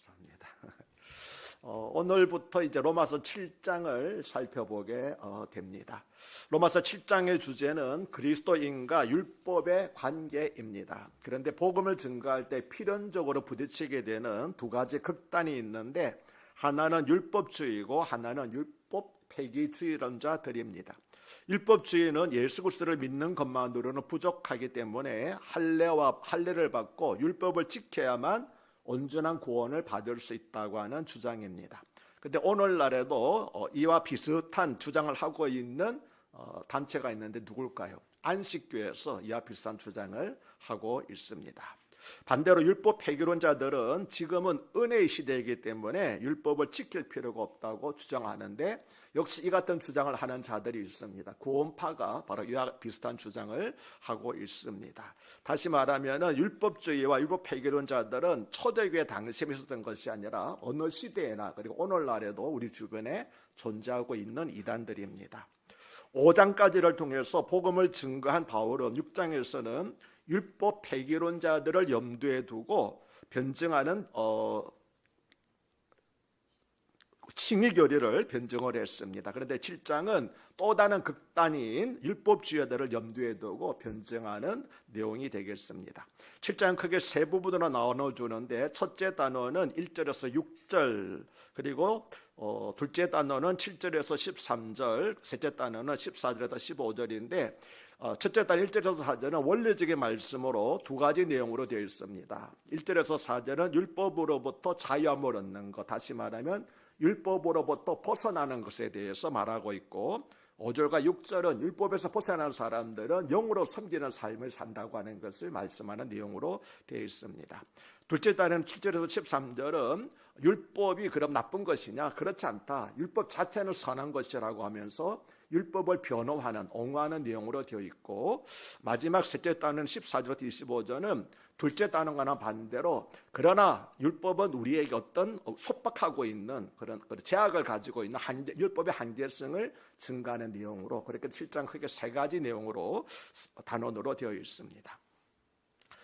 감사합니다. 오늘부터 이제 로마서 7장을 살펴보게 됩니다. 로마서 7장의 주제는 그리스도인과 율법의 관계입니다. 그런데 복음을 증거할 때 필연적으로 부딪히게 되는 두 가지 극단이 있는데, 하나는 율법주의고 하나는 율법 폐기주의론자들입니다. 율법주의는 예수 그리스도를 믿는 것만으로는 부족하기 때문에 할례를 받고 율법을 지켜야만 온전한 구원을 받을 수 있다고 하는 주장입니다. 그런데 오늘날에도 이와 비슷한 주장을 하고 있는 단체가 있는데 누굴까요? 안식교에서 이와 비슷한 주장을 하고 있습니다. 반대로 율법 폐기론자들은 지금은 은혜의 시대이기 때문에 율법을 지킬 필요가 없다고 주장하는데, 역시 이 같은 주장을 하는 자들이 있습니다. 구원파가 바로 이와 비슷한 주장을 하고 있습니다. 다시 말하면 율법주의와 율법 폐기론자들은 초대교회 당시에 있었던 것이 아니라 어느 시대에나 그리고 오늘날에도 우리 주변에 존재하고 있는 이단들입니다. 5장까지를 통해서 복음을 증거한 바울은 6장에서는 율법 폐기론자들을 염두에 두고 변증하는 칭의교리를 변증을 했습니다. 그런데 7장은 또 다른 극단인 율법주의자들을 염두에 두고 변증하는 내용이 되겠습니다. 7장은 크게 세 부분으로 나눠주는데, 첫째 단원은 1절에서 6절, 그리고 둘째 단원은 7절에서 13절, 셋째 단원은 14절에서 15절인데, 첫째 단 1절에서 4절은 원리적인 말씀으로 두 가지 내용으로 되어 있습니다. 1절에서 4절은 율법으로부터 자유함을 얻는 것, 다시 말하면 율법으로부터 벗어나는 것에 대해서 말하고 있고, 5절과 6절은 율법에서 벗어나는 사람들은 영으로 섬기는 삶을 산다고 하는 것을 말씀하는 내용으로 되어 있습니다. 둘째 단은 7절에서 13절은 율법이 그럼 나쁜 것이냐? 그렇지 않다. 율법 자체는 선한 것이라고 하면서 율법을 변호하는, 옹호하는 내용으로 되어 있고, 마지막 셋째 단은 14절부터 25절은 둘째 단원과는 반대로, 그러나 율법은 우리에게 어떤 속박하고 있는 그런 제약을 가지고 있는 율법의 한계성을 증가하는 내용으로, 그렇게 7장 크게 세 가지 내용으로 단원으로 되어 있습니다.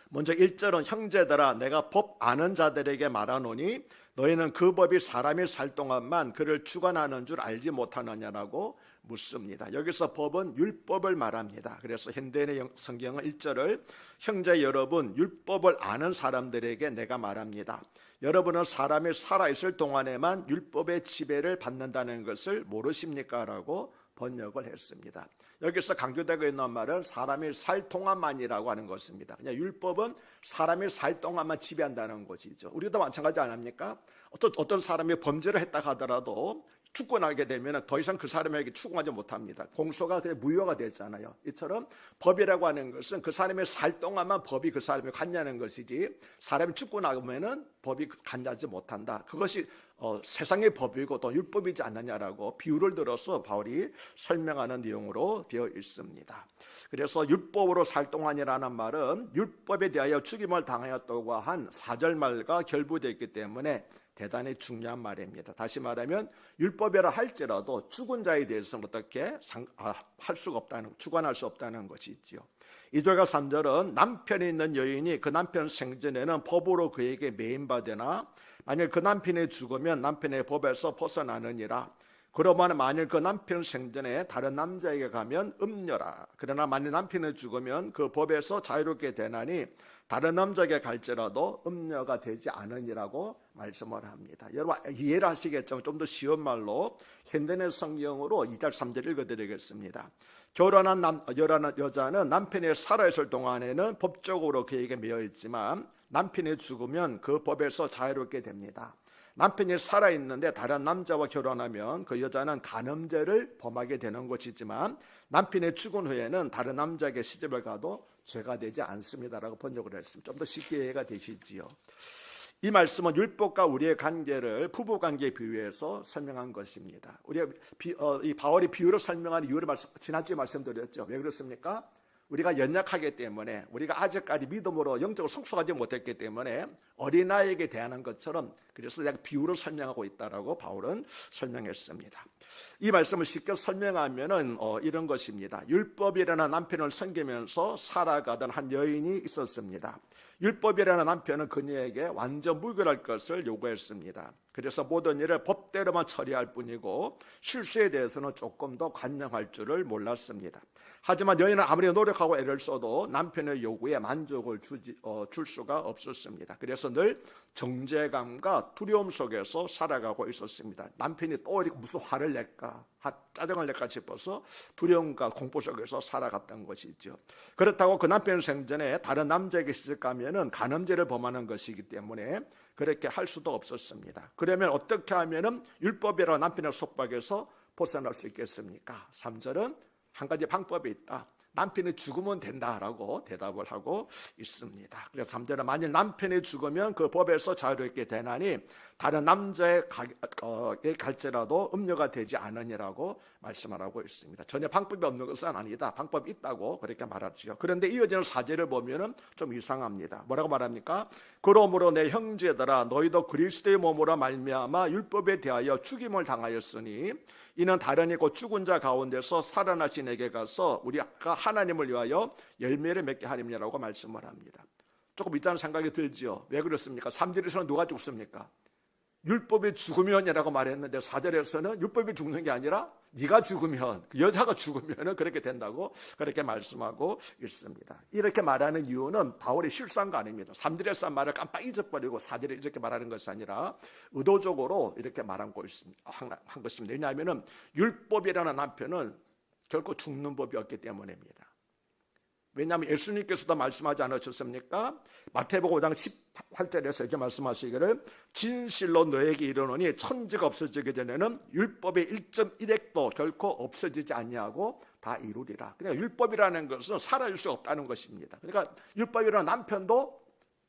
먼저 1절은 형제들아 내가 법 아는 자들에게 말하노니 너희는 그 법이 사람이 살 동안만 그를 주관하는 줄 알지 못하느냐라고 묻습니다. 여기서 법은 율법을 말합니다. 그래서 현대인의 성경은 1절을 형제 여러분 율법을 아는 사람들에게 내가 말합니다. 여러분은 사람이 살아있을 동안에만 율법의 지배를 받는다는 것을 모르십니까? 라고 번역을 했습니다. 여기서 강조되고 있는 말은 사람이 살 동안만이라고 하는 것입니다. 그냥 율법은 사람이 살 동안만 지배한다는 것이죠. 우리도 마찬가지 아닙니까? 어떤 사람이 범죄를 했다 하더라도 축권하게 되면 더 이상 그 사람에게 축권하지 못합니다. 공소가 그냥 무효가 되잖아요. 이처럼 법이라고 하는 것은 그 사람이 살 동안만 법이 그 사람을 관여하는 것이지, 사람이 축권하면 법이 관여하지 못한다. 그것이 세상의 법이고 또 율법이지 않느냐라고 비유를 들어서 바울이 설명하는 내용으로 되어 있습니다. 그래서 율법으로 살 동안이라는 말은 율법에 대하여 죽임을 당하였다고 한 4절 말과 결부되어 있기 때문에 대단히 중요한 말입니다. 다시 말하면 율법이라 할지라도 죽은 자에 대해서는 어떻게 할 수가 없다는, 주관할 수 없다는 것이지요. 2절과 3절은 남편이 있는 여인이 그 남편 생전에는 법으로 그에게 매인받으나 만일 그 남편이 죽으면 남편의 법에서 벗어나느니라. 그러면 만일 그 남편 생전에 다른 남자에게 가면 음녀라. 그러나 만일 남편이 죽으면 그 법에서 자유롭게 되나니 다른 남자에게 갈지라도 음녀가 되지 않으니라고 말씀을 합니다. 여러분 이해를 하시겠지만 좀 더 쉬운 말로 현대의 성경으로 2절 3절 읽어드리겠습니다. 결혼한 여자는 남편이 살아있을 동안에는 법적으로 그에게 매여있지만 남편이 죽으면 그 법에서 자유롭게 됩니다. 남편이 살아있는데 다른 남자와 결혼하면 그 여자는 간음죄를 범하게 되는 것이지만 남편이 죽은 후에는 다른 남자에게 시집을 가도 죄가 되지 않습니다라고 번역을 했습니다. 좀 더 쉽게 이해가 되시지요. 이 말씀은 율법과 우리의 관계를 부부관계에 비유해서 설명한 것입니다. 이 바울이 비유로 설명한 이유를 지난주에 말씀드렸죠. 왜 그렇습니까? 우리가 연약하기 때문에, 우리가 아직까지 믿음으로 영적으로 성숙하지 못했기 때문에 어린아이에게 대하는 것처럼, 그래서 비유로 설명하고 있다라고 바울은 설명했습니다. 이 말씀을 쉽게 설명하면은 이런 것입니다. 율법이라는 남편을 섬기면서 살아가던 한 여인이 있었습니다. 율법이라는 남편은 그녀에게 완전 무결할 것을 요구했습니다. 그래서 모든 일을 법대로만 처리할 뿐이고 실수에 대해서는 조금 더 관념할 줄을 몰랐습니다. 하지만 여인은 아무리 노력하고 애를 써도 남편의 요구에 만족을 줄 수가 없었습니다. 그래서 늘 정죄감과 두려움 속에서 살아가고 있었습니다. 남편이 또 이렇게 무슨 화를 낼까, 짜증을 낼까 싶어서 두려움과 공포 속에서 살아갔던 것이죠. 그렇다고 그 남편 생전에 다른 남자에게 시집가면은 간음죄를 범하는 것이기 때문에 그렇게 할 수도 없었습니다. 그러면 어떻게 하면은 율법이라는 남편의 속박에서 벗어날 수 있겠습니까? 3절은 한 가지 방법이 있다. 남편이 죽으면 된다라고 대답을 하고 있습니다. 그래서 3절은 만일 남편이 죽으면 그 법에서 자유롭게 되나니 다른 남자의 갈지라도 음료가 되지 않으니라고 말씀하고 있습니다. 전혀 방법이 없는 것은 아니다. 방법이 있다고 그렇게 말하죠. 그런데 이어지는 4절을 보면은 좀 이상합니다. 뭐라고 말합니까? 그러므로 내 형제들아 너희도 그리스도의 몸으로 말미암아 율법에 대하여 죽임을 당하였으니 이는 다른 이고 죽은 자 가운데서 살아나신 에게 가서 우리가 하나님을 위하여 열매를 맺게 하림이라고 말씀을 합니다. 조금 있다는 생각이 들지요. 왜 그렇습니까? 3절에서는 누가 죽습니까? 율법이 죽으면이라고 말했는데 4절에서는 율법이 죽는 게 아니라 네가 죽으면, 여자가 죽으면 그렇게 된다고 그렇게 말씀하고 있습니다. 이렇게 말하는 이유는 바울이 실수한 거 아닙니다. 3절에서 한 말을 깜빡 잊어버리고 4절에 이렇게 말하는 것이 아니라 의도적으로 이렇게 한 것입니다. 왜냐하면 율법이라는 남편은 결코 죽는 법이었기 때문입니다. 왜냐하면 예수님께서도 말씀하지 않으셨습니까? 마태복음 5장 18절에서 이렇게 말씀하시기를 진실로 너에게 이르노니 천지가 없어지기 전에는 율법의 1.1획도 결코 없어지지 아니하고 다 이루리라. 그러니까 율법이라는 것은 사라질 수 없다는 것입니다. 그러니까 율법이라는 남편도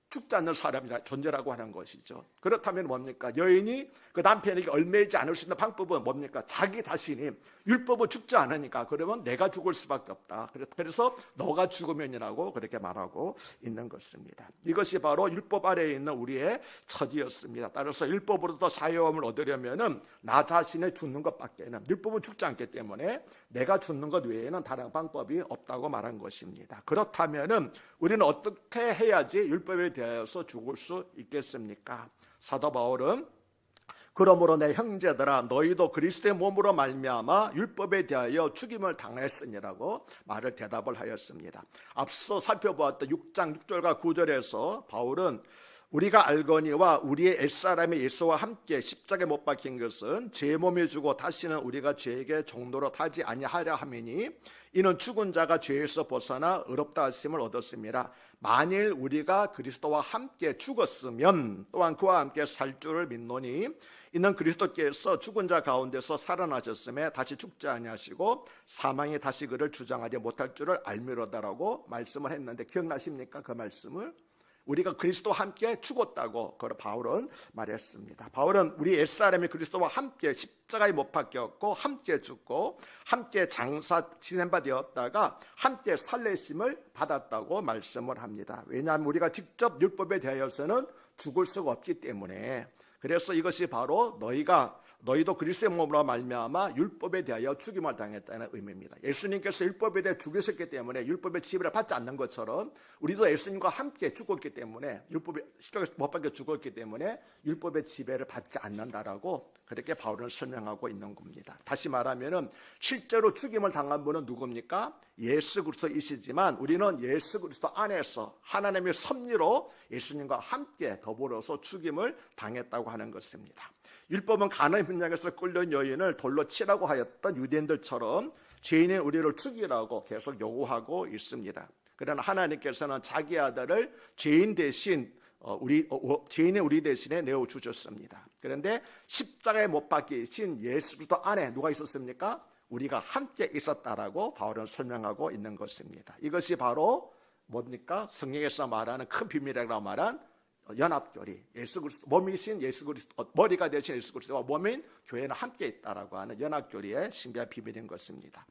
죽지 않는 사람이라 존재라고 하는 것이죠. 그렇다면 뭡니까? 여인이 그 남편에게 얽매이지 않을 수 있는 방법은 뭡니까? 자기 자신이 율법은 죽지 않으니까 그러면 내가 죽을 수밖에 없다. 그래서 너가 죽으면이라고 그렇게 말하고 있는 것입니다. 이것이 바로 율법 아래에 있는 우리의 처지였습니다. 따라서 율법으로부터 자유함을 얻으려면은 나 자신의 죽는 것밖에는, 율법은 죽지 않기 때문에 내가 죽는 것 외에는 다른 방법이 없다고 말한 것입니다. 그렇다면은 우리는 어떻게 해야지 율법에 대해서 죽을 수 있겠습니까? 사도 바울은 그러므로 내 형제들아 너희도 그리스도의 몸으로 말미암아 율법에 대하여 죽임을 당했으니라고 말을 대답을 하였습니다. 앞서 살펴보았던 6장 6절과 9절에서 바울은 우리가 알거니와 우리의 옛사람이 예수와 함께 십자가에 못 박힌 것은 제 몸에 주고 다시는 우리가 죄에게 종로로 타지 아니하려 함이니 이는 죽은 자가 죄에서 벗어나 의롭다 하심을 얻었습니다. 만일 우리가 그리스도와 함께 죽었으면 또한 그와 함께 살 줄을 믿노니 이는 그리스도께서 죽은 자 가운데서 살아나셨음에 다시 죽지 아니하시고 사망이 다시 그를 주장하지 못할 줄을 알미로다라고 말씀을 했는데 기억나십니까? 그 말씀을 우리가 그리스도와 함께 죽었다고 바울은 말했습니다. 바울은 우리 옛사람이 그리스도와 함께 십자가에 못 박혔고 함께 죽고 함께 장사 지낸 바 되었다가 함께 살리심을 받았다고 말씀을 합니다. 왜냐하면 우리가 직접 율법에 대하여서는 죽을 수가 없기 때문에, 그래서 이것이 바로 너희도 그리스도의 몸으로 말미암아 율법에 대하여 죽임을 당했다는 의미입니다. 예수님께서 율법에 대해 죽으셨기 때문에 율법의 지배를 받지 않는 것처럼 우리도 예수님과 함께 죽었기 때문에, 율법에 십자가에 못 박혀 죽었기 때문에 율법의 지배를 받지 않는다라고 그렇게 바울은 설명하고 있는 겁니다. 다시 말하면은 실제로 죽임을 당한 분은 누굽니까? 예수 그리스도이시지만 우리는 예수 그리스도 안에서 하나님의 섭리로 예수님과 함께 더불어서 죽임을 당했다고 하는 것입니다. 율법은 가나안 현장에서 끌려온 여인을 돌로 치라고 하였던 유대인들처럼 죄인인 우리를 죽이라고 계속 요구하고 있습니다. 그러나 하나님께서는 자기 아들을 죄인 대신 죄인의 우리 대신에 내어 주셨습니다. 그런데 십자가에 못 박히신 예수 그리스도 안에 누가 있었습니까? 우리가 함께 있었다라고 바울은 설명하고 있는 것입니다. 이것이 바로 뭡니까? 성경에서 말하는 큰 비밀이라고 말한 연합교리, 예수 그리스도 몸이신 예수 그리스도, 머리가 되신 예수 그리스도와 몸인 교회는 함께 있다라고 하는 연합교리의 신비한 비밀인 것입니다.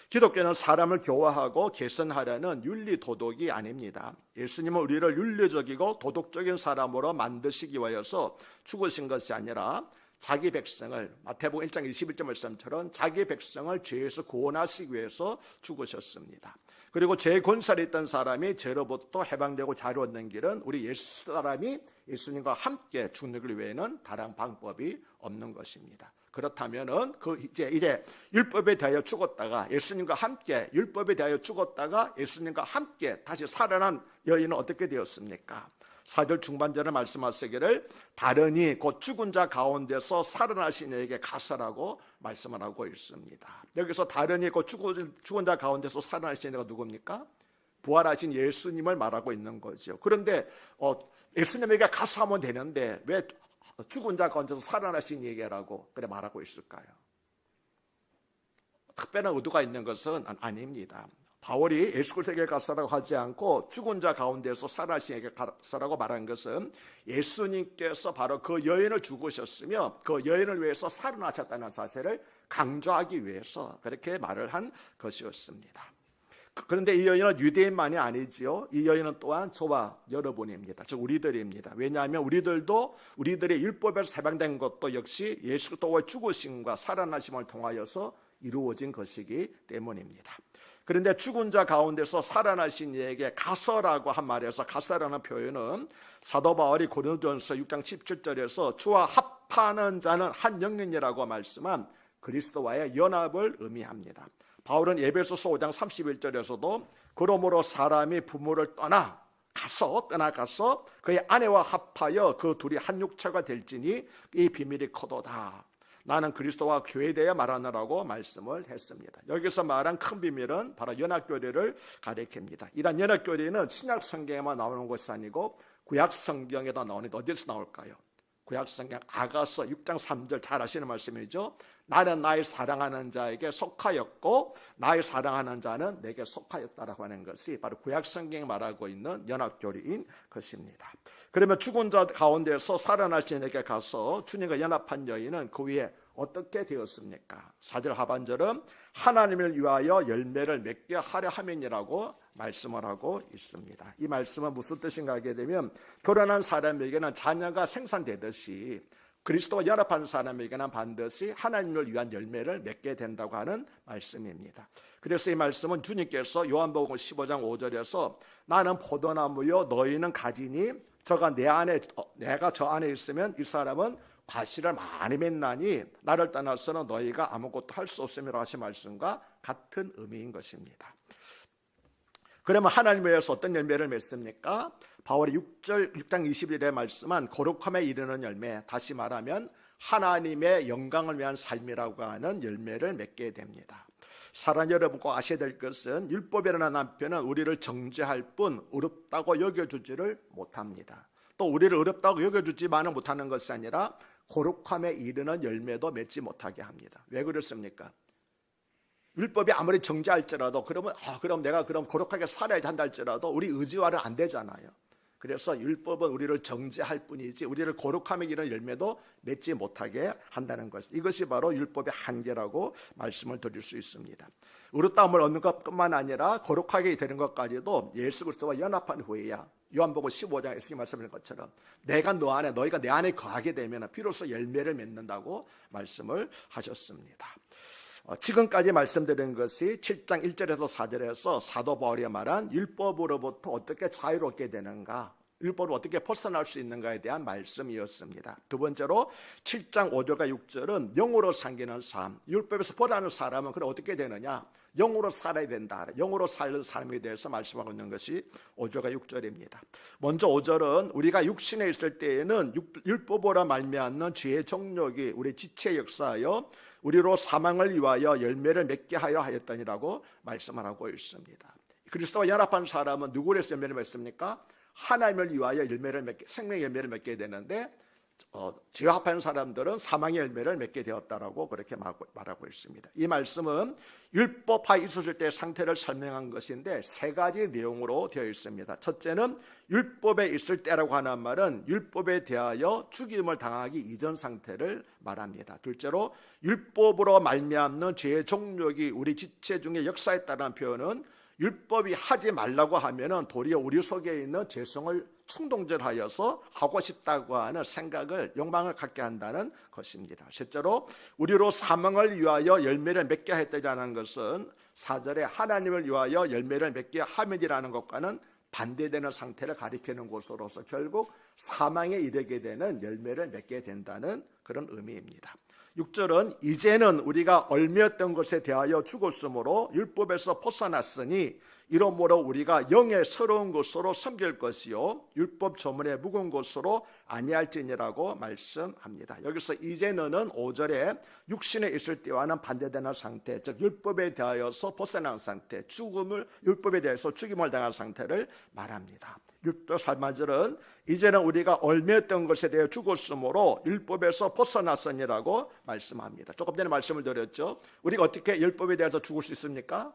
기독교는 사람을 교화하고 개선하려는 윤리 도덕이 아닙니다. 예수님은 우리를 윤리적이고 도덕적인 사람으로 만드시기 위해서 죽으신 것이 아니라 자기 백성을, 마태복음 1장 21절 말씀처럼 자기 백성을 죄에서 구원하시기 위해서 죽으셨습니다. 그리고 죄의 권세에 있던 사람이 죄로부터 해방되고 자유를 얻는 길은 우리 사람이 예수님과 함께 죽는 길 외에는 다른 방법이 없는 것입니다. 그렇다면은 이제 율법에 대하여 죽었다가 예수님과 함께 율법에 대하여 죽었다가 예수님과 함께 다시 살아난 여인은 어떻게 되었습니까? 4절 중반절에 말씀하시기를 다르니 곧 죽은 자 가운데서 살아나신 이에게 가서라고 말씀을 하고 있습니다. 여기서 다르니 곧 죽은 자 가운데서 살아나신 이가 누굽니까? 부활하신 예수님을 말하고 있는 거죠. 그런데 예수님에게 가서 하면 되는데 왜 죽은 자 가운데서 살아나신 이에게라고 그래 말하고 있을까요? 특별한 의도가 있는 것은 아닙니다. 바울이 예수 그리스도에게 가서라고 하지 않고 죽은 자 가운데서 살아나신 이에게 가서라고 말한 것은 예수님께서 바로 그 여인을 죽으셨으며 그 여인을 위해서 살아나셨다는 사실을 강조하기 위해서 그렇게 말을 한 것이었습니다. 그런데 이 여인은 유대인만이 아니지요. 이 여인은 또한 저와 여러분입니다. 즉 우리들입니다. 왜냐하면 우리들의 율법에서 해방된 것도 역시 예수 그리스도의 죽으심과 살아나심을 통하여서 이루어진 것이기 때문입니다. 그런데 죽은 자 가운데서 살아나신 이에게 가서라고 한 말에서 가서라는 표현은 사도 바울이 고린도전서 6장 17절에서 주와 합하는 자는 한 영혼이라고 말씀한 그리스도와의 연합을 의미합니다. 바울은 에베소서 5장 31절에서도 그러므로 사람이 부모를 떠나가서 그의 아내와 합하여 그 둘이 한 육체가 될지니 이 비밀이 커도다. 나는 그리스도와 교회에 대해 말하느라고 말씀을 했습니다. 여기서 말한 큰 비밀은 바로 연합교리를 가리킵니다. 이런 연합교리는 신약 성경에만 나오는 것이 아니고 구약 성경에도 나오는데 어디서 나올까요? 구약 성경 아가서 6장 3절 잘 아시는 말씀이죠. 나는 나의 사랑하는 자에게 속하였고 나의 사랑하는 자는 내게 속하였다라고 하는 것이 바로 구약 성경이 말하고 있는 연합교리인 것입니다. 그러면 죽은 자 가운데서 살아나신 이에게 가서 주님과 연합한 여인은 그 위에 어떻게 되었습니까? 4절 하반절은 하나님을 위하여 열매를 맺게 하려 함이니라고 말씀을 하고 있습니다. 이 말씀은 무슨 뜻인가 하게 되면 결혼한 사람에게는 자녀가 생산되듯이 그리스도와 연합한 사람에게는 반드시 하나님을 위한 열매를 맺게 된다고 하는 말씀입니다. 그래서 이 말씀은 주님께서 요한복음 15장 5절에서 나는 포도나무요 너희는 가지니 내가 저 안에 있으면 이 사람은 과실을 많이 맺나니 나를 떠나서는 너희가 아무것도 할 수 없음이라고 하신 말씀과 같은 의미인 것입니다. 그러면 하나님을 위해서 어떤 열매를 맺습니까? 바울이 6장 20절에 말씀한 거룩함에 이르는 열매, 다시 말하면 하나님의 영광을 위한 삶이라고 하는 열매를 맺게 됩니다. 사랑하는 여러분 꼭 아셔야 될 것은 율법이라는 남편은 우리를 정죄할 뿐 어렵다고 여겨주지를 못합니다. 또 우리를 어렵다고 여겨주지만은 못하는 것이 아니라 거룩함에 이르는 열매도 맺지 못하게 합니다. 왜 그렇습니까? 율법이 아무리 정죄할지라도 그럼 내가 거룩하게 살아야 한다 할지라도 우리 의지와는 안 되잖아요. 그래서 율법은 우리를 정죄할 뿐이지 우리를 거룩함에 이르는 열매도 맺지 못하게 한다는 것. 이것이 바로 율법의 한계라고 말씀을 드릴 수 있습니다. 의롭다함을 얻는 것뿐만 아니라 거룩하게 되는 것까지도 예수 그리스도와 연합한 후에야 요한복음 15장에서 말씀하신 것처럼 너희가 내 안에 거하게 되면 비로소 열매를 맺는다고 말씀을 하셨습니다. 지금까지 말씀드린 것이 7장 1절에서 4절에서 사도 바울이 말한 율법으로부터 어떻게 자유롭게 되는가, 율법을 어떻게 벗어날 수 있는가에 대한 말씀이었습니다. 두 번째로 7장 5절과 6절은 영으로 상기는 삶, 율법에서 벗어나는 사람은 그럼 어떻게 되느냐, 영으로 살아야 된다, 영으로 사는 삶에 대해서 말씀하고 있는 것이 5절과 6절입니다. 먼저 5절은 우리가 육신에 있을 때에는 율법으로 말미암는 죄의 정욕이 우리 지체에 역사하여 우리로 사망을 위하여 열매를 맺게 하여 하였더니라고 말씀을 하고 있습니다. 그리스도와 연합한 사람은 누구를 위해서 열매를 맺습니까? 하나님을 위하여 생명의 열매를 맺게 되는데 죄와 합한 사람들은 사망의 열매를 맺게 되었다라고 그렇게 말하고 있습니다. 이 말씀은 율법하에 있었을 때의 상태를 설명한 것인데 세 가지 내용으로 되어 있습니다. 첫째는 율법에 있을 때라고 하는 말은 율법에 대하여 죽임을 당하기 이전 상태를 말합니다. 둘째로 율법으로 말미암는 죄의 종력이 우리 지체 중에 역사했다는 표현은 율법이 하지 말라고 하면은 도리어 우리 속에 있는 죄성을 충동절하여서 하고 싶다고 하는 생각을, 욕망을 갖게 한다는 것입니다. 실제로 우리로 사명을 위하여 열매를 맺게 했다는 것은 4절에 하나님을 위하여 열매를 맺게 함이라는 것과는 반대되는 상태를 가리키는 것으로서 결국 사망에 이르게 되는 열매를 맺게 된다는 그런 의미입니다. 6절은 이제는 우리가 얽매였던 것에 대하여 죽었으므로 율법에서 벗어났으니 이러므로 우리가 영의 새로운 것으로 섬길 것이요 율법 조문에 묵은 것으로 아니할지니라고 말씀합니다. 여기서 이제는은 5절에 육신에 있을 때와는 반대되는 상태, 즉 율법에 대하여서 벗어난 상태, 율법에 대해서 죽임을 당한 상태를 말합니다. 6절 3절은 이제는 우리가 얽매였던 것에 대해 죽었으므로 율법에서 벗어났으니라고 말씀합니다. 조금 전에 말씀을 드렸죠. 우리가 어떻게 율법에 대해서 죽을 수 있습니까?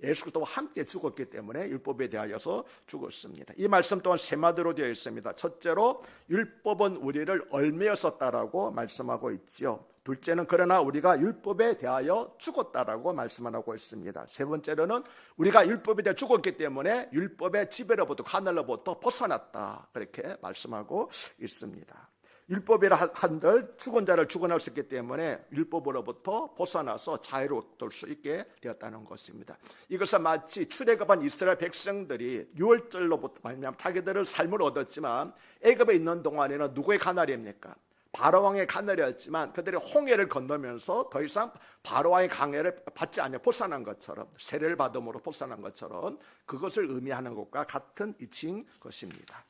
예수 그리스도와 함께 죽었기 때문에 율법에 대하여서 죽었습니다. 이 말씀 또한 세 마디로 되어 있습니다. 첫째로 율법은 우리를 얽매였었다라고 말씀하고 있지요. 둘째는 그러나 우리가 율법에 대하여 죽었다라고 말씀하고 있습니다. 세 번째로는 우리가 율법에 대해 죽었기 때문에 율법의 지배로부터, 하늘로부터 벗어났다, 그렇게 말씀하고 있습니다. 율법이라 한들 죽은 자를 죽어낼 수 있기 때문에 율법으로부터 벗어나서 자유로울 수 있게 되었다는 것입니다. 이것은 마치 출애굽한 이스라엘 백성들이 유월절로부터 말미암아 자기들을 삶을 얻었지만 애굽에 있는 동안에는 누구의 가나리입니까? 바로왕의 가나리였지만 그들이 홍해를 건너면서 더 이상 바로왕의 강해를 받지 않아 벗어난 것처럼, 세례를 받음으로 벗어난 것처럼 그것을 의미하는 것과 같은 이치인 것입니다.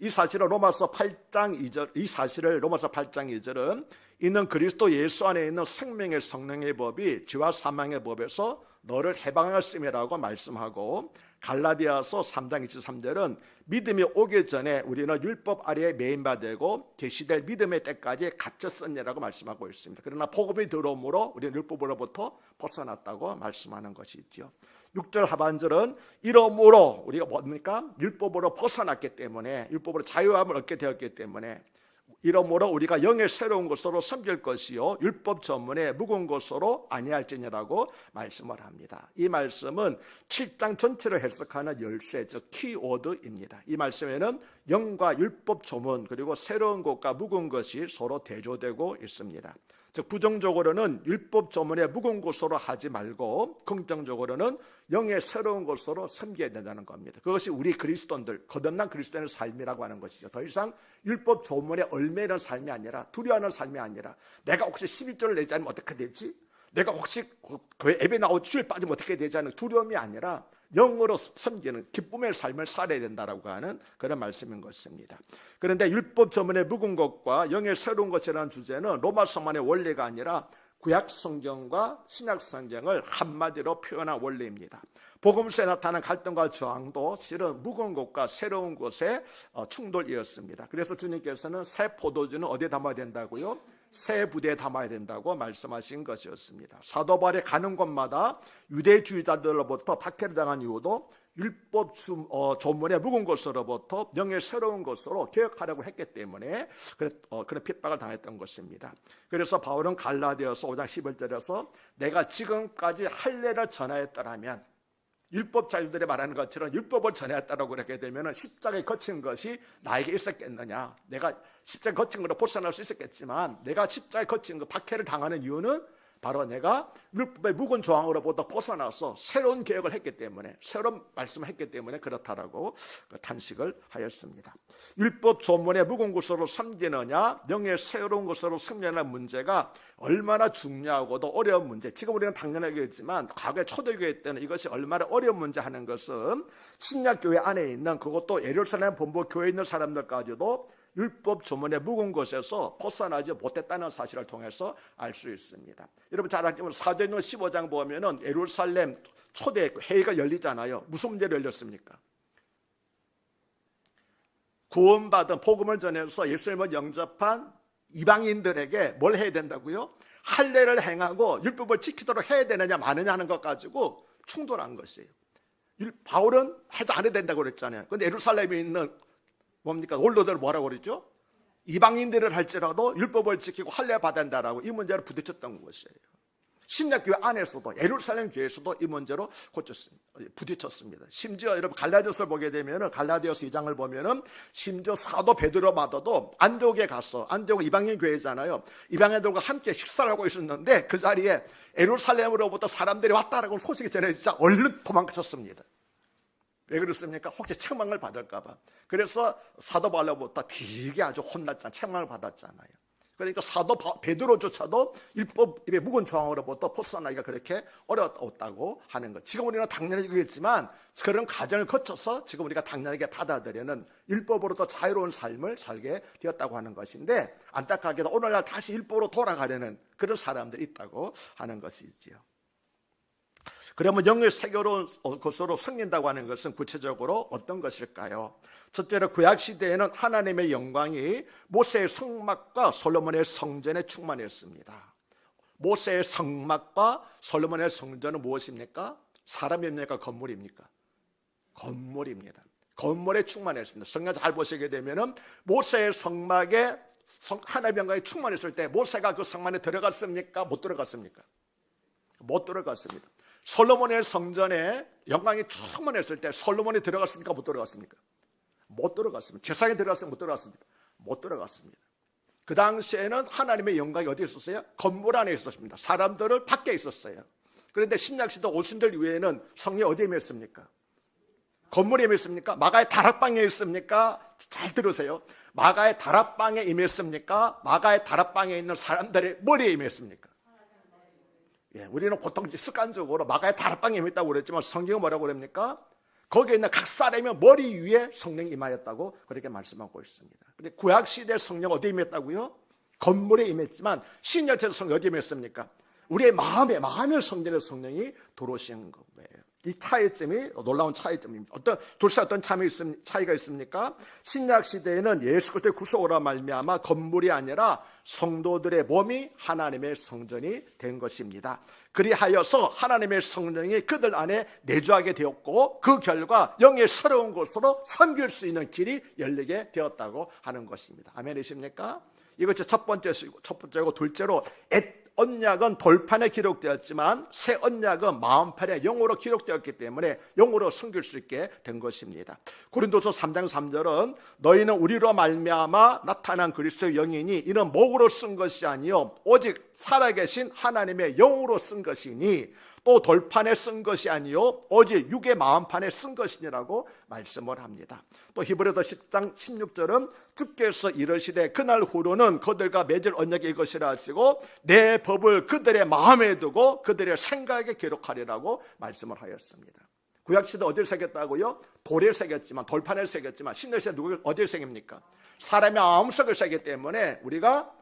이 사실을 로마서 8장 2절은 이는 그리스도 예수 안에 있는 생명의 성령의 법이 죄와 사망의 법에서 너를 해방하였음이라고 말씀하고, 갈라디아서 3장 23절은 믿음이 오기 전에 우리는 율법 아래에 매인바되고 계시될 믿음의 때까지 갇혔었냐라고 말씀하고 있습니다. 그러나 복음이 들어옴으로 우리는 율법으로부터 벗어났다고 말씀하는 것이죠. 6절 하반절은 이러므로 우리가 뭡니까? 율법으로 벗어났기 때문에, 율법으로 자유함을 얻게 되었기 때문에 이러므로 우리가 영의 새로운 것으로 섬길 것이요 율법 전문에 묵은 것으로 아니할지니라고 말씀을 합니다. 이 말씀은 7장 전체를 해석하는 열쇠, 즉 키워드입니다. 이 말씀에는 영과 율법 조문 그리고 새로운 것과 묵은 것이 서로 대조되고 있습니다. 즉 부정적으로는 율법 조문에 묵은 것으로 하지 말고 긍정적으로는 영의 새로운 것으로 섬겨야 된다는 겁니다. 그것이 우리 그리스도인들, 거듭난 그리스도인의 삶이라고 하는 것이죠. 더 이상 율법 조문에 얽매이는 삶이 아니라, 두려워하는 삶이 아니라, 내가 혹시 11조를 내지 않으면 어떻게 되지? 내가 혹시 교회 예배 나오고 주일 빠지면 어떻게 되지? 하는 두려움이 아니라 영으로 섬기는 기쁨의 삶을 살아야 된다라고 하는 그런 말씀인 것입니다. 그런데 율법 조문에 묵은 것과 영의 새로운 것이라는 주제는 로마서만의 원리가 아니라 구약 성경과 신약 성경을 한마디로 표현한 원리입니다. 복음서에 나타난 갈등과 저항도 실은 묵은 것과 새로운 것의 충돌이었습니다. 그래서 주님께서는 새 포도주는 어디에 담아야 된다고요? 새 부대에 담아야 된다고 말씀하신 것이었습니다. 사도 바울이 가는 곳마다 유대주의자들로부터 박해를 당한 이유도 율법 조문에 묵은 것으로부터 영의 새로운 것으로 개혁하려고 했기 때문에 그런 핍박을 당했던 것입니다. 그래서 바울은 갈라디아서 5장 11절에서 내가 지금까지 할례를 전하였더라면, 율법 자유들이 말하는 것처럼 율법을 전했다라고 그렇게 되면 십자가에 거친 것이 나에게 있었겠느냐? 내가 십자가에 거친 것으로 벗어날 수 있었겠지만 내가 십자가에 거친 것, 박해를 당하는 이유는 바로 내가 율법의 묵은 조항으로부터 벗어나서 새로운 개혁을 했기 때문에, 새로운 말씀을 했기 때문에 그렇다라고 탄식을 하였습니다. 율법 조문에 묵은 것으로 섬기느냐, 영의 새로운 것으로 섬기느냐는 문제가 얼마나 중요하고도 어려운 문제, 지금 우리는 당연하게 했지만 과거에 초대교회 때는 이것이 얼마나 어려운 문제 하는 것은 신약교회 안에 있는, 그것도 예루살렘 본부 교회에 있는 사람들까지도 율법 조문에 묵은 것에서 벗어나지 못했다는 사실을 통해서 알 수 있습니다. 여러분 잘 알지만 사도행전 15장 보면은 예루살렘 초대 회의가 열리잖아요. 무슨 문제로 열렸습니까? 구원받은 복음을 전해서 예수님을 영접한 이방인들에게 뭘 해야 된다고요? 할례를 행하고 율법을 지키도록 해야 되느냐 마느냐 하는 것 가지고 충돌한 것이에요. 바울은 하지 않아야 된다고 그랬잖아요. 그런데 예루살렘에 있는 뭡니까? 원로들 뭐라고 그러죠? 이방인들을 할지라도 율법을 지키고 할례 받아야 한다라고 이 문제를 부딪혔던 것이에요. 신약교회 안에서도 예루살렘 교회에서도 이 문제로 부딪혔습니다. 심지어 여러분 갈라디아서를 보게 되면은 갈라디아서 2장을 보면은 심지어 사도 베드로마저도 안디옥에 가서, 안디옥 이방인 교회잖아요. 이방인들과 함께 식사를 하고 있었는데 그 자리에 예루살렘으로부터 사람들이 왔다라고 소식이 전해지자 얼른 도망쳤습니다. 왜 그렇습니까? 혹시 책망을 받을까 봐. 그래서 사도 바울로부터 되게 아주 혼났잖아요. 책망을 받았잖아요. 그러니까 사도 베드로조차도 율법의 묵은 조항으로부터 벗어나기가 그렇게 어려웠다고 하는 것. 지금 우리는 당연히 그랬지만 그런 과정을 거쳐서 지금 우리가 당연하게 받아들이는 율법으로부터 자유로운 삶을 살게 되었다고 하는 것인데, 안타깝게도 오늘날 다시 율법으로 돌아가려는 그런 사람들이 있다고 하는 것이지요. 그러면 영의 새로운 것으로 승린다고 하는 것은 구체적으로 어떤 것일까요? 첫째로 구약시대에는 하나님의 영광이 모세의 성막과 솔로몬의 성전에 충만했습니다. 모세의 성막과 솔로몬의 성전은 무엇입니까? 사람입니까? 건물입니까? 건물입니다. 건물에 충만했습니다. 성경 잘 보시게 되면은 모세의 성막에 하나님의 영광이 충만했을 때 모세가 그 성막에 들어갔습니까? 못 들어갔습니까? 못 들어갔습니다. 솔로몬의 성전에 영광이 충만했을 때 솔로몬이 들어갔습니까? 못 들어갔습니까? 못 들어갔습니다. 제사장이 들어갔습니까? 못 들어갔습니까? 못 들어갔습니다. 그 당시에는 하나님의 영광이 어디에 있었어요? 건물 안에 있었습니다. 사람들을 밖에 있었어요. 그런데 신약시대 오순절 이후에는 성령이 어디에 임했습니까? 건물에 임했습니까? 마가의 다락방에 있습니까? 잘 들으세요. 마가의 다락방에 임했습니까? 마가의 다락방에 있는 사람들의 머리에 임했습니까? 예, 우리는 보통 습관적으로 마가의 다락방에 임했다고 그랬지만 성경은 뭐라고 그럽니까? 거기에 있는 각 사람의 머리 위에 성령이 임하였다고 그렇게 말씀하고 있습니다. 근데 구약시대 성령 어디에 임했다고요? 건물에 임했지만 신약시대 성령 어디에 임했습니까? 우리의 마음의 성전의 성령이 들어오신 거예요. 이 차이점이 놀라운 차이점입니다. 둘 사이 어떤 차이가 있습니까? 신약 시대에는 예수 그리스도의 구속으로 말미암아 건물이 아니라 성도들의 몸이 하나님의 성전이 된 것입니다. 그리하여서 하나님의 성령이 그들 안에 내주하게 되었고 그 결과 영의 새로운 곳으로 섬길 수 있는 길이 열리게 되었다고 하는 것입니다. 아멘이십니까? 이것이 첫 번째고, 둘째로 언약은 돌판에 기록되었지만 새 언약은 마음판에 영으로 기록되었기 때문에 영으로 섬길 수 있게 된 것입니다. 고린도서 3장 3절은 너희는 우리로 말미암아 나타난 그리스도의 영이니 이는 목으로 쓴 것이 아니요 오직 살아계신 하나님의 영으로 쓴 것이니 또 돌판에 쓴 것이 아니요 오직 육의 마음판에 쓴 것이니라고 말씀을 합니다. 또 히브리서 10장 16절은 주께서 이르시되 그날 후로는 그들과 맺을 언약이 이것이라 하시고 내 법을 그들의 마음에 두고 그들의 생각에 기록하리라고 말씀을 하였습니다. 구약시대 어디를 새겼다고요? 돌에 새겼지만, 돌판에 새겼지만 신약시대 누구를 어디를 새깁니까? 사람의 마음속을 새기 때문에 우리가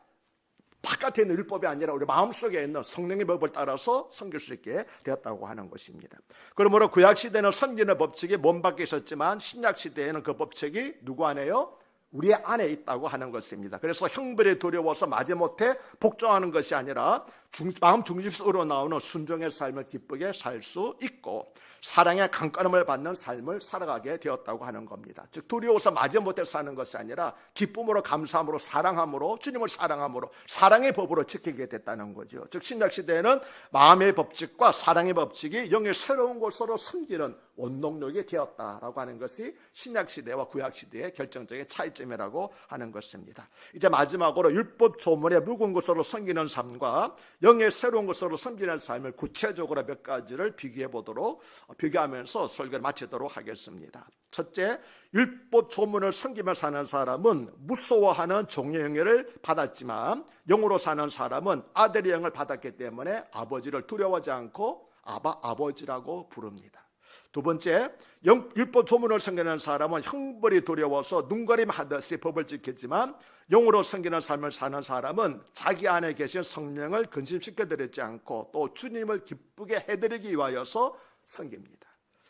바깥에 있는 율법이 아니라 우리 마음속에 있는 성령의 법을 따라서 섬길 수 있게 되었다고 하는 것입니다. 그러므로 구약시대는 섬기는 법칙이 몸 밖에 있었지만 신약시대에는 그 법칙이 누구 안에요? 우리 안에 있다고 하는 것입니다. 그래서 형벌에 두려워서 마지못해 복종하는 것이 아니라 마음 중심으로 나오는 순종의 삶을 기쁘게 살 수 있고 사랑의 강건함을 받는 삶을 살아가게 되었다고 하는 겁니다. 즉 두려워서 마지못해 사는 것이 아니라 기쁨으로 감사함으로 사랑함으로 주님을 사랑함으로 사랑의 법으로 지키게 됐다는 거죠. 즉 신약시대에는 마음의 법칙과 사랑의 법칙이 영의 새로운 곳으로 섬기는 원동력이 되었다라고 하는 것이 신약시대와 구약시대의 결정적인 차이점이라고 하는 것입니다. 이제 마지막으로 율법 조문의 묵은 곳으로 섬기는 삶과 영의 새로운 곳으로 섬기는 삶을 구체적으로 몇 가지를 비교하면서 설교를 마치도록 하겠습니다. 첫째, 율법 조문을 섬기며 사는 사람은 무서워하는 종의 영예를 받았지만 영으로 사는 사람은 아들의 영을 받았기 때문에 아버지를 두려워하지 않고 아버지라고 부릅니다. 두 번째, 율법 조문을 섬기는 사람은 형벌이 두려워서 눈가림하듯이 법을 지켰지만 영으로 섬기는 삶을 사는 사람은 자기 안에 계신 성령을 근심시켜드리지 않고 또 주님을 기쁘게 해드리기 위하여서 섬깁니다.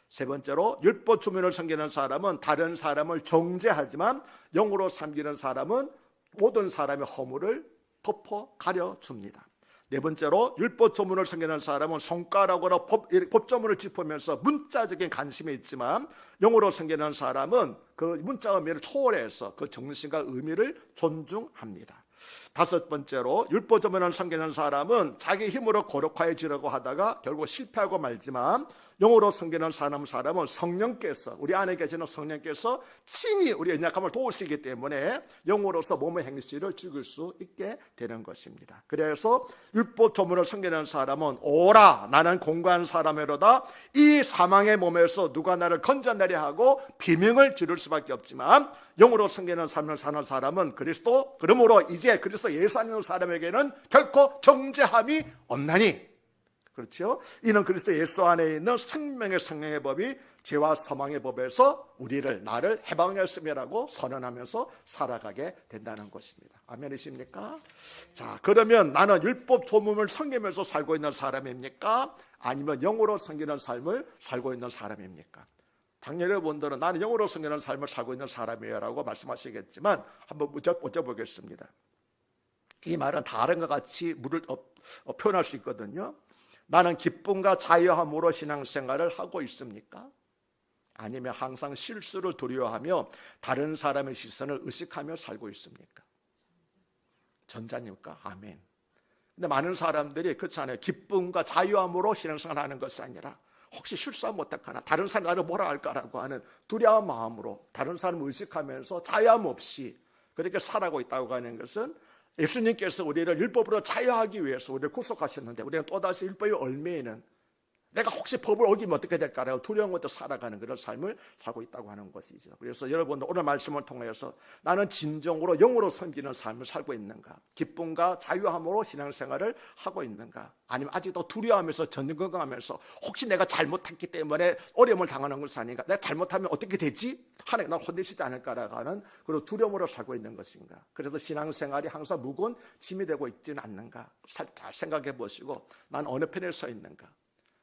세 번째로 율법 조문을 섬기는 사람은 다른 사람을 정죄하지만 영으로 섬기는 사람은 모든 사람의 허물을 덮어 가려줍니다. 네 번째로 율법 조문을 섬기는 사람은 손가락으로 법조문을 짚으면서 문자적인 관심이 있지만 영으로 섬기는 사람은 그 문자 의미를 초월해서 그 정신과 의미를 존중합니다. 다섯 번째로 율법 조문을 섬기는 사람은 자기 힘으로 거룩해지려고 하다가 결국 실패하고 말지만, 영으로 섬기는 사람은 성령께서, 우리 안에 계시는 성령께서 친히 우리의 연약함을 도우시기 때문에 영으로서 몸의 행실을 죽일 수 있게 되는 것입니다. 그래서 율법 조문을 섬기는 사람은 오라 나는 공고한 사람이로다, 이 사망의 몸에서 누가 나를 건져내려 하고 비명을 지를 수밖에 없지만, 영으로 섬기는 삶을 사는 사람은 그러므로 이제 그리스도 예수 안에 있는 사람에게는 결코 정죄함이 없나니, 그렇죠? 이는 그리스도 예수 안에 있는 생명의 성령의 법이 죄와 사망의 법에서 나를 해방했음이라고 선언하면서 살아가게 된다는 것입니다. 아멘이십니까? 자, 그러면 나는 율법 조문을 섬기면서 살고 있는 사람입니까? 아니면 영으로 섬기는 삶을 살고 있는 사람입니까? 당연히 여러분들은 나는 영으로 섬기는 삶을 살고 있는 사람이에요 라고 말씀하시겠지만, 한번 여쭤보겠습니다. 이 말은 다른 것 같이 표현할 수 있거든요. 나는 기쁨과 자유함으로 신앙생활을 하고 있습니까? 아니면 항상 실수를 두려워하며 다른 사람의 시선을 의식하며 살고 있습니까? 전자입니까? 아멘. 근데 많은 사람들이 그렇잖아요. 기쁨과 자유함으로 신앙생활을 하는 것이 아니라 혹시 실수하면 어떡하나, 다른 사람이 나를 뭐라 할까라고 하는 두려운 마음으로 다른 사람을 의식하면서 자유함 없이 그렇게 살아가고 있다고 하는 것은, 예수님께서 우리를 율법으로 자유하기 위해서 우리를 구속하셨는데, 우리는 또다시 율법의 얽매이는, 내가 혹시 법을 어기면 어떻게 될까라고 두려운 것도 살아가는 그런 삶을 살고 있다고 하는 것이죠. 그래서 여러분들 오늘 말씀을 통해서 나는 진정으로 영으로 섬기는 삶을 살고 있는가, 기쁨과 자유함으로 신앙생활을 하고 있는가, 아니면 아직도 두려워하면서 전전긍긍하면서 혹시 내가 잘못했기 때문에 어려움을 당하는 것이 아닌가, 내가 잘못하면 어떻게 되지? 하나님 날 혼내시지 않을까라고 하는 그런 두려움으로 살고 있는 것인가. 그래서 신앙생활이 항상 무거운 짐이 되고 있지는 않는가, 잘 생각해 보시고 난 어느 편에 서 있는가,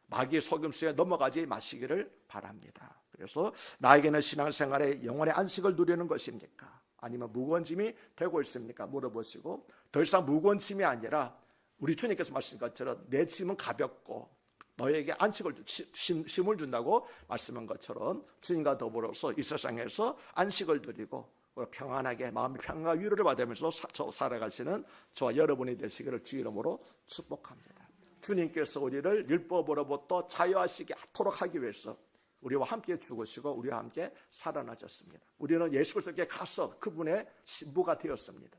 마귀의 속임수에 넘어가지 마시기를 바랍니다. 그래서 나에게는 신앙생활의 영혼의 안식을 누리는 것입니까? 아니면 무거운 짐이 되고 있습니까? 물어보시고, 더 이상 무거운 짐이 아니라 우리 주님께서 말씀하신 것처럼 내 짐은 가볍고 너에게 안식을 쉼을 준다고 말씀한 것처럼 주님과 더불어서 이 세상에서 안식을 누리고 평안하게 마음의 평안과 위로를 받으면서 살아가시는 저와 여러분이 되시기를 주 이름으로 축복합니다. 주님께서 우리를 율법으로부터 자유하시도록 하기 위해서 우리와 함께 죽으시고 우리와 함께 살아나셨습니다. 우리는 예수 그리스도께 가서 그분의 신부가 되었습니다.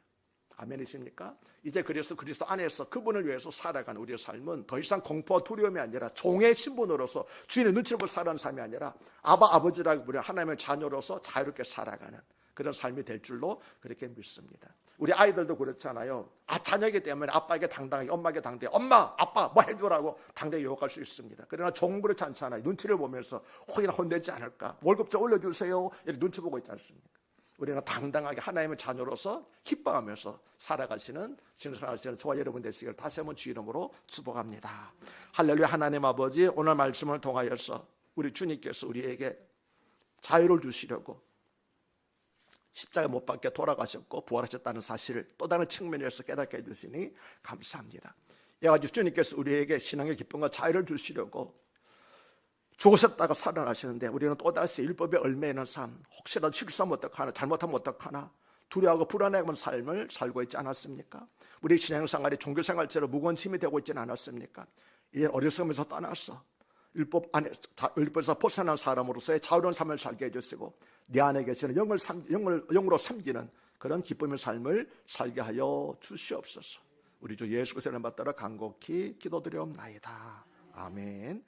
아멘이십니까? 이제 그래서 그리스도 안에서 그분을 위해서 살아가는 우리의 삶은 더 이상 공포와 두려움이 아니라 종의 신분으로서 주인의 눈치를 보고 살아가는 삶이 아니라 아버지라고 부르는 하나님의 자녀로서 자유롭게 살아가는 그런 삶이 될 줄로 그렇게 믿습니다. 우리 아이들도 그렇잖아요. 자녀이기 때문에 아빠에게 당당하게, 엄마에게 당당하게, 엄마, 아빠 뭐 해줘라고 당당히 요구할 수 있습니다. 그러나 종은 그렇지 않잖아요. 눈치를 보면서 혹이나 혼내지 않을까, 월급 좀 올려주세요, 이렇게 눈치 보고 있지 않습니까? 우리는 당당하게 하나님의 자녀로서 기뻐하면서 살아가시는 신앙생활하시는 저와 여러분 되시기를 다시 한번 주 이름으로 축복합니다. 할렐루야. 하나님 아버지, 오늘 말씀을 통하여서 우리 주님께서 우리에게 자유를 주시려고 십자가 못 박혀 돌아가셨고 부활하셨다는 사실을 또 다른 측면에서 깨닫게 해주시니 감사합니다. 이와가지고 주님께서 우리에게 신앙의 기쁨과 자유를 주시려고 죽으셨다가 살아나시는데, 우리는 또다시 율법에 얽매이는 삶, 혹시라도 실수하면 어떡하나, 잘못하면 어떡하나 두려워하고 불안해하는 삶을 살고 있지 않았습니까? 우리 신앙생활이 종교생활처럼 무거운 짐이 되고 있지는 않았습니까? 이제 어리석으면서 떠나서 율법에서 벗어난 사람으로서의 자유로운 삶을 살게 해주시고 내 안에 계시는 영으로 섬기는 그런 기쁨의 삶을 살게 하여 주시옵소서. 우리 주 예수 그리스도를 받들어 간곡히 기도드리옵나이다. 아멘.